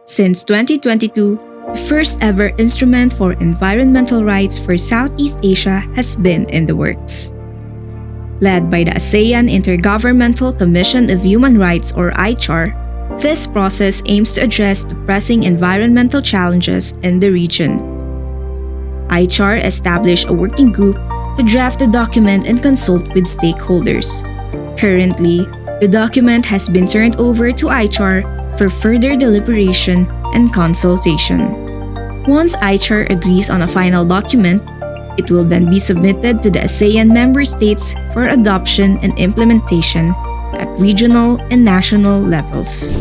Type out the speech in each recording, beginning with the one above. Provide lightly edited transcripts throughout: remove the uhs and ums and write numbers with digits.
Since 2022, the first ever instrument for environmental rights for Southeast Asia has been in the works. Led by the ASEAN Intergovernmental Commission of Human Rights or ICHR, this process aims to address the pressing environmental challenges in the region. ICHR established a working group to draft the document and consult with stakeholders. Currently, the document has been turned over to ICHR for further deliberation and consultation. Once ICHR agrees on a final document, it will then be submitted to the ASEAN member states for adoption and implementation at regional and national levels.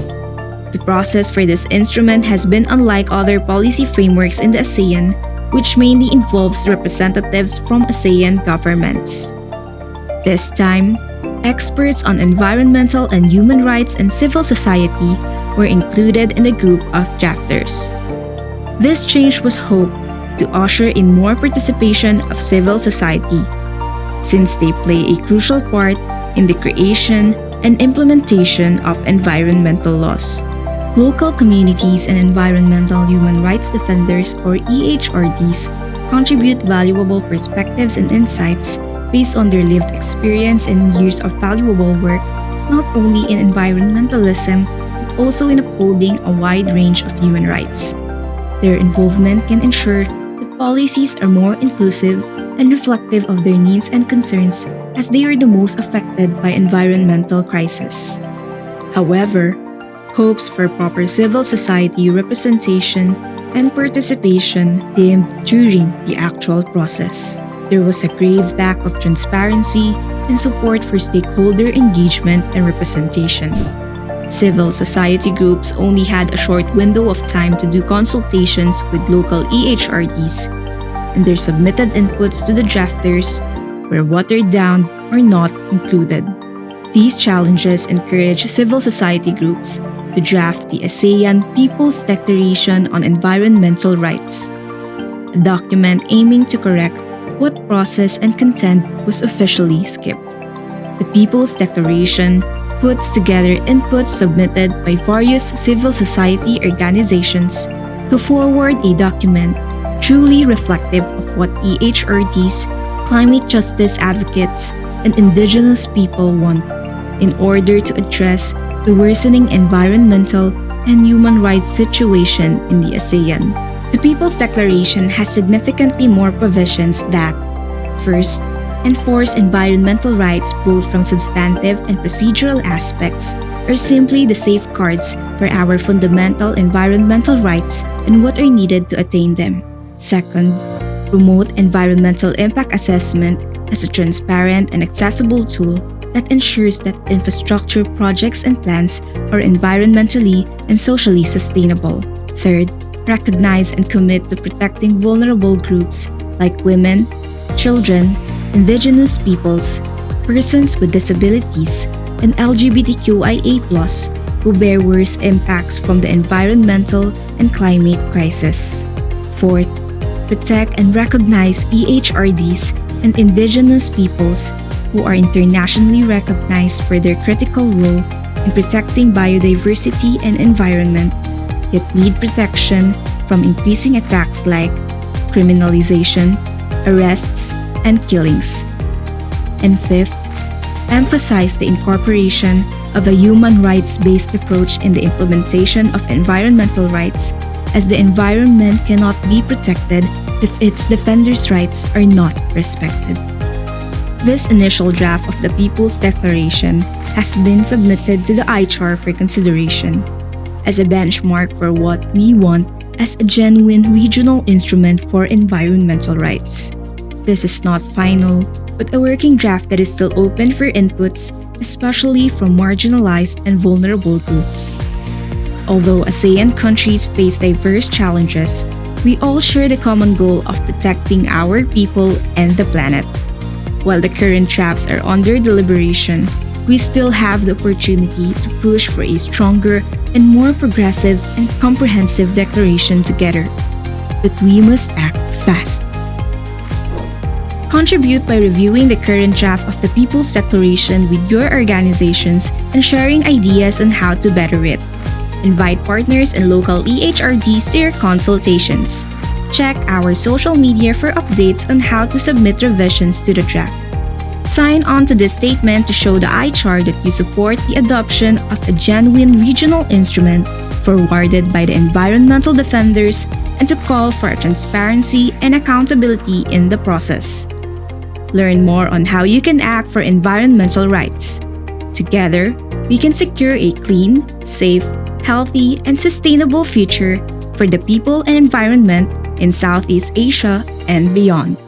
The process for this instrument has been unlike other policy frameworks in the ASEAN, which mainly involves representatives from ASEAN governments. This time, experts on environmental and human rights and civil society were included in the group of drafters. This change was hoped to usher in more participation of civil society, since they play a crucial part in the creation and implementation of environmental laws. Local communities and environmental human rights defenders or EHRDs contribute valuable perspectives and insights based on their lived experience and years of valuable work, not only in environmentalism, but also in upholding a wide range of human rights. Their involvement can ensure that policies are more inclusive and reflective of their needs and concerns as they are the most affected by environmental crisis. However, hopes for proper civil society representation and participation dimmed during the actual process. There was a grave lack of transparency and support for stakeholder engagement and representation. Civil society groups only had a short window of time to do consultations with local EHRDs, and their submitted inputs to the drafters were watered down or not included. These challenges encourage civil society groups to draft the ASEAN People's Declaration on Environmental Rights, a document aiming to correct what process and content was officially skipped. The People's Declaration puts together inputs submitted by various civil society organizations to forward a document truly reflective of what EHRDs, climate justice advocates, and indigenous people want in order to address the worsening environmental and human rights situation in the ASEAN. The People's Declaration has significantly more provisions that, first, enforce environmental rights both from substantive and procedural aspects, or simply the safeguards for our fundamental environmental rights and what are needed to attain them. Second, promote environmental impact assessment as a transparent and accessible tool that ensures that infrastructure projects and plans are environmentally and socially sustainable. Third, recognize and commit to protecting vulnerable groups like women, children, indigenous peoples, persons with disabilities, and LGBTQIA+ who bear worse impacts from the environmental and climate crisis. Fourth, protect and recognize EHRDs and indigenous peoples who are internationally recognized for their critical role in protecting biodiversity and environment, yet need protection from increasing attacks like criminalization, arrests, and killings. And fifth, emphasize the incorporation of a human rights-based approach in the implementation of environmental rights, as the environment cannot be protected if its defenders' rights are not respected. This initial draft of the People's Declaration has been submitted to the ICHR for consideration as a benchmark for what we want as a genuine regional instrument for environmental rights. This is not final, but a working draft that is still open for inputs, especially from marginalized and vulnerable groups. Although ASEAN countries face diverse challenges, we all share the common goal of protecting our people and the planet. While the current drafts are under deliberation, we still have the opportunity to push for a stronger and more progressive and comprehensive declaration together. But we must act fast. Contribute by reviewing the current draft of the People's Declaration with your organizations and sharing ideas on how to better it. Invite partners and local EHRDs to your consultations. Check our social media for updates on how to submit revisions to the draft. Sign on to this statement to show the ICHR that you support the adoption of a genuine regional instrument forwarded by the environmental defenders and to call for transparency and accountability in the process. Learn more on how you can act for environmental rights. Together, we can secure a clean, safe, healthy, and sustainable future for the people and environment in Southeast Asia and beyond.